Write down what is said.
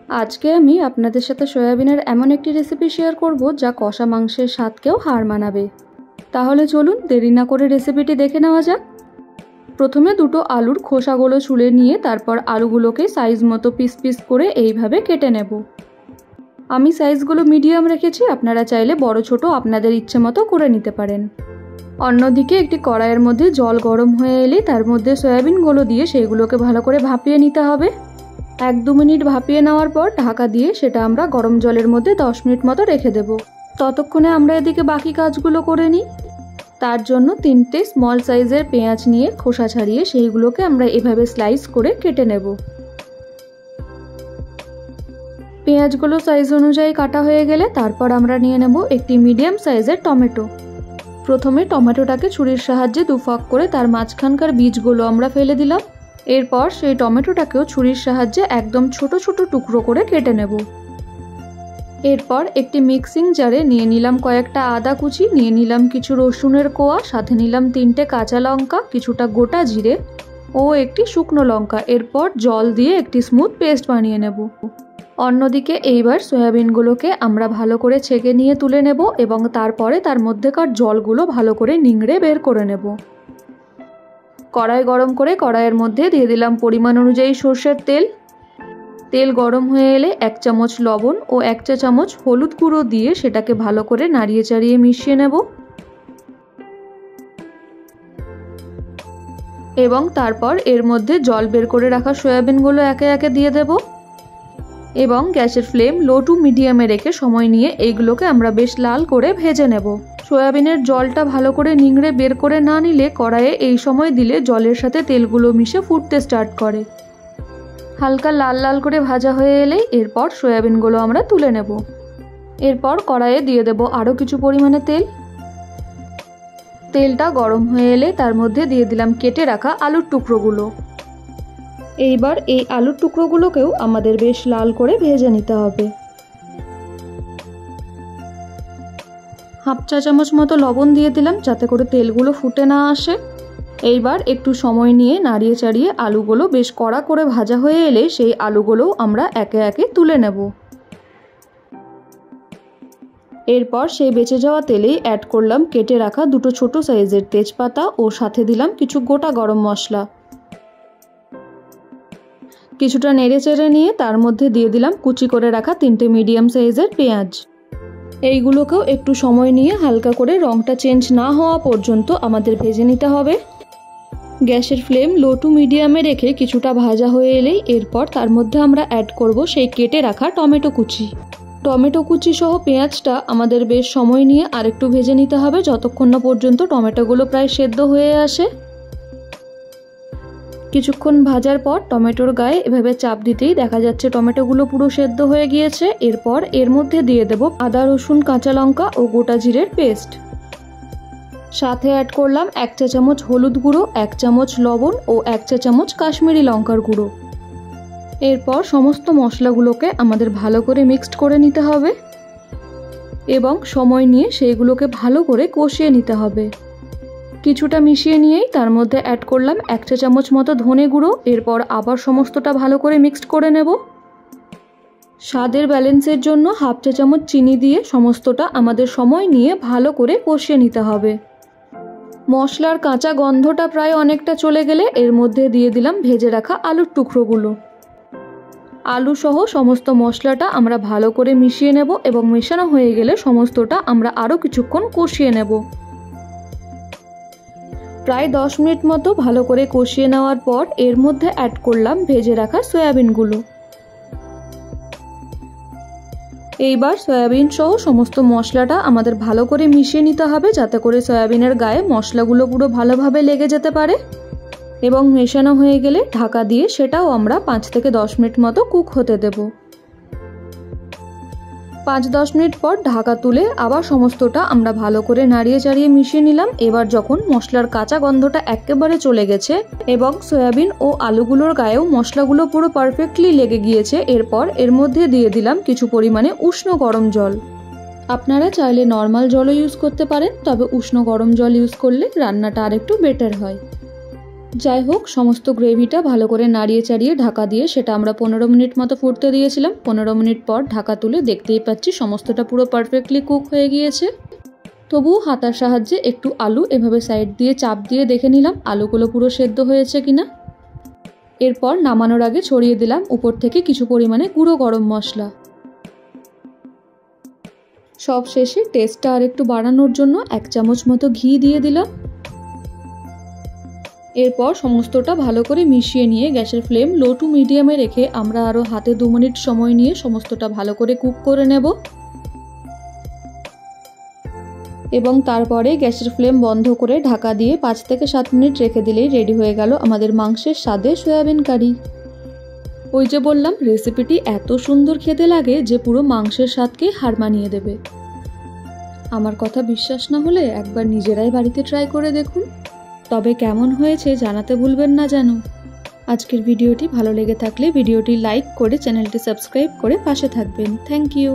আজকে আমি আপনাদের সাথে সয়াবিনের এমন একটি রেসিপি শেয়ার করব যা কষা মাংসের স্বাদকেও হার মানাবে। তাহলে চলুন দেরি না করে রেসিপিটি দেখে নেওয়া যাক। প্রথমে দুটো আলুর খোসাগুলো ছুলে নিয়ে তারপর আলুগুলোকে সাইজ মতো পিস পিস করে এইভাবে কেটে নেব। আমি সাইজগুলো মিডিয়াম রেখেছি, আপনারা চাইলে বড় ছোট আপনাদের ইচ্ছে মতো করে নিতে পারেন। অন্যদিকে একটি কড়াইয়ের মধ্যে জল গরম হয়ে এলে তার মধ্যে সয়াবিনগুলো দিয়ে সেইগুলোকে ভালো করে ভাপিয়ে নিতে হবে। 1-2 মিনিট ভাপিয়ে নেওয়ার পর ঢাকা দিয়ে সেটা আমরা গরম জলের মধ্যে 10 মিনিট মতো রেখে দেব। ততক্ষণে আমরা এদিকে বাকি কাজগুলো করে নিই। তার জন্য 3টে স্মল সাইজের পেঁয়াজ নিয়ে খোসা ছাড়িয়ে সেইগুলোকে আমরা এভাবে স্লাইস করে কেটে নেব। পেঁয়াজগুলো সাইজ অনুযায়ী কাটা হয়ে গেলে তারপর আমরা নিয়ে নেব একটি মিডিয়াম সাইজের টমেটো। প্রথমে টমেটোটাকে ছুরির সাহায্যে দুফাক করে তার মাঝখানকার বীজগুলো আমরা ফেলে দিলাম। এরপর সেই টমেটোটাকেও ছুরির সাহায্যে একদম ছোট ছোট টুকরো করে কেটে নেব। এরপর একটি মিক্সিং জারে নিয়ে নিলাম কয়েকটা আদা কুচি, নিয়ে নিলাম কিছু রসুনের কোয়া, সাথে নিলাম 3টে কাঁচা লঙ্কা, কিছুটা গোটা জিরে ও একটি শুকনো লঙ্কা। এরপর জল দিয়ে একটি স্মুথ পেস্ট বানিয়ে নেব। অন্যদিকে এইবার সয়াবিনগুলোকে আমরা ভালো করে ছেঁকে নিয়ে তুলে নেব এবং তারপরে তার মধ্যেকার জলগুলো ভালো করে নিংড়ে বের করে নেব। কড়াই গরম করে কড়াইয়ের মধ্যে দিয়ে দিলাম পরিমাণ অনুযায়ী সর্ষের তেল। তেল গরম হয়ে এলে 1 চামচ লবণ ও 1 চা চামচ হলুদ গুঁড়ো দিয়ে সেটাকে ভালো করে নাড়িয়ে চাড়িয়ে মিশিয়ে নেব এবং তারপর এর মধ্যে জল বের করে রাখা সয়াবিনগুলো একে একে দিয়ে দেব এবং গ্যাসের ফ্লেম লো টু মিডিয়ামে রেখে সময় নিয়ে এইগুলোকে আমরা বেশ লাল করে ভেজে নেব। সয়াবিনের জলটা ভালো করে নিংড়ে বের করে না নিলে কড়াইয়ে এই সময় দিলে জলের সাথে তেলগুলো মিশে ফুটতে স্টার্ট করে। হালকা লাল লাল করে ভাজা হয়ে এলেই এরপর সয়াবিনগুলো আমরা তুলে নেব। এরপর কড়াইয়ে দিয়ে দেব আরও কিছু পরিমাণে তেল। তেলটা গরম হয়ে এলে তার মধ্যে দিয়ে দিলাম কেটে রাখা আলুর টুকরোগুলো। এইবার এই আলুর টুকরোগুলোকেও আমাদের বেশ লাল করে ভেজে নিতে হবে। 1/2 চা চামচ মতো লবণ দিয়ে দিলাম যাতে করে তেলগুলো ফুটে না আসে। এইবার একটু সময় নিয়ে নাড়িয়ে চাড়িয়ে আলুগুলো বেশ কড়া করে ভাজা হয়ে এলে সেই আলুগুলোও আমরা একে একে তুলে নেব। এরপর সেই বেঁচে যাওয়া তেলেই অ্যাড করলাম কেটে রাখা দুটো ছোট সাইজের তেজপাতা ও সাথে দিলাম কিছু গোটা গরম মশলা। কিছুটা নেড়ে চেড়ে নিয়ে তার মধ্যে দিয়ে দিলাম কুচি করে রাখা 3টে মিডিয়াম সাইজের পেঁয়াজ। এইগুলোকেও একটু সময় নিয়ে হালকা করে রঙটা চেঞ্জ না হওয়া পর্যন্ত আমাদের ভেজে নিতে হবে। গ্যাসের ফ্লেম লো টু মিডিয়ামে রেখে কিছুটা ভাজা হয়ে এলেই এরপর তার মধ্যে আমরা অ্যাড করব সেই কেটে রাখা টমেটো কুচি। টমেটো কুচি সহ পেঁয়াজটা আমাদের বেশ সময় নিয়ে আরেকটু ভেজে নিতে হবে যতক্ষণ না পর্যন্ত টমেটোগুলো প্রায় সেদ্ধ হয়ে আসে। কিছুক্ষণ ভাজার পর টমেটোর গায়ে এভাবে চাপ দিতেই দেখা যাচ্ছে টমেটোগুলো পুরো সেদ্ধ হয়ে গিয়েছে। এরপর এর মধ্যে দিয়ে দেব আদা রসুন কাঁচা লঙ্কা ও গোটা জিরের পেস্ট। সাথে অ্যাড করলাম 1 চা চামচ হলুদ গুঁড়ো, 1 চামচ লবণ ও 1 চা চামচ কাশ্মীরি লঙ্কার গুঁড়ো। এরপর সমস্ত মশলাগুলোকে আমাদের ভালো করে মিক্সড করে নিতে হবে এবং সময় নিয়ে সেইগুলোকে ভালো করে কষিয়ে নিতে হবে। কিছুটা মিশিয়ে নিয়েই তার মধ্যে অ্যাড করলাম 1 চা চামচ মতো ধনে গুঁড়ো। এরপর আবার সমস্তটা ভালো করে মিক্সড করে নেব। স্বাদের ব্যালেন্সের জন্য 1/2 চা চামচ চিনি দিয়ে সমস্তটা আমাদের সময় নিয়ে ভালো করে কষিয়ে নিতে হবে। মশলার কাঁচা গন্ধটা প্রায় অনেকটা চলে গেলে এর মধ্যে দিয়ে দিলাম ভেজে রাখা আলুর টুকরোগুলো। আলু সহ সমস্ত মশলাটা আমরা ভালো করে মিশিয়ে নেব এবং মেশানো হয়ে গেলে সমস্তটা আমরা আরও কিছুক্ষণ কষিয়ে নেব। প্রায় 10 মিনিট মতো ভালো করে কষিয়ে নেওয়ার পর এর মধ্যে অ্যাড করলাম ভেজে রাখা সয়াবিনগুলো। এইবার সয়াবিন সহ সমস্ত মশলাটা আমাদের ভালো করে মিশিয়ে নিতে হবে যাতে করে সয়াবিনের গায়ে মশলাগুলো পুরো ভালোভাবে লেগে যেতে পারে এবং মেশানো হয়ে গেলে ঢাকা দিয়ে সেটাও আমরা 5 থেকে 10 মিনিট মতো কুক হতে দেব। 5-10 মিনিট পর ঢাকা তুলে আবার সমস্তটা আমরা ভালো করে নাড়িয়ে চাড়িয়ে মিশিয়ে নিলাম। এবার যখন মশলার কাঁচা গন্ধটা একেবারে চলে গেছে এবং সয়াবিন ও আলুগুলোর গায়েও মশলাগুলো পুরো পারফেক্টলি লেগে গিয়েছে, এরপর এর মধ্যে দিয়ে দিলাম কিছু পরিমাণে উষ্ণ গরম জল। আপনারা চাইলে নর্মাল জলও ইউজ করতে পারেন, তবে উষ্ণ গরম জল ইউজ করলে রান্নাটা আরেকটু বেটার হয়। যাই হোক, সমস্ত গ্রেভিটা ভালো করে নাড়িয়ে চাড়িয়ে ঢাকা দিয়ে সেটা আমরা 15 মিনিট মতো ফুটতে দিয়েছিলাম। 15 মিনিট পর ঢাকা তুলে দেখতেই পাচ্ছি সমস্তটা পুরো পারফেক্টলি কুক হয়ে গিয়েছে। তবুও হাতার সাহায্যে একটু আলু এভাবে সাইড দিয়ে চাপ দিয়ে দেখে নিলাম আলুগুলো পুরো সেদ্ধ হয়েছে কিনা। এরপর নামানোর আগে ছড়িয়ে দিলাম উপর থেকে কিছু পরিমাণে গুঁড়ো গরম মশলা। সব শেষে টেস্টটা আর একটু বাড়ানোর জন্য 1 চামচ মতো ঘি দিয়ে দিলাম। এরপর সমস্তটা ভালো করে মিশিয়ে নিয়ে গ্যাসের ফ্লেম লো টু মিডিয়ামে রেখে আমরা আরও হাতে 2 মিনিট সময় নিয়ে সমস্তটা ভালো করে কুক করে নেব এবং তারপরে গ্যাসের ফ্লেম বন্ধ করে ঢাকা দিয়ে 5 থেকে 7 মিনিট রেখে দিলেই রেডি হয়ে গেল আমাদের মাংসের স্বাদে সয়াবিন কারি। ওই যে বললাম, রেসিপিটি এত সুন্দর খেতে লাগে যে পুরো মাংসের স্বাদকে হার মানিয়ে দেবে। আমার কথা বিশ্বাস না হলে একবার নিজেরাই বাড়িতে ট্রাই করে দেখুন। তবে কেমন হয়েছে জানাতে ভুলবেন না যেন। আজকের ভিডিওটি ভালো লেগে থাকলে ভিডিওটি লাইক করে চ্যানেলটি সাবস্ক্রাইব করে পাশে থাকবেন। Thank you.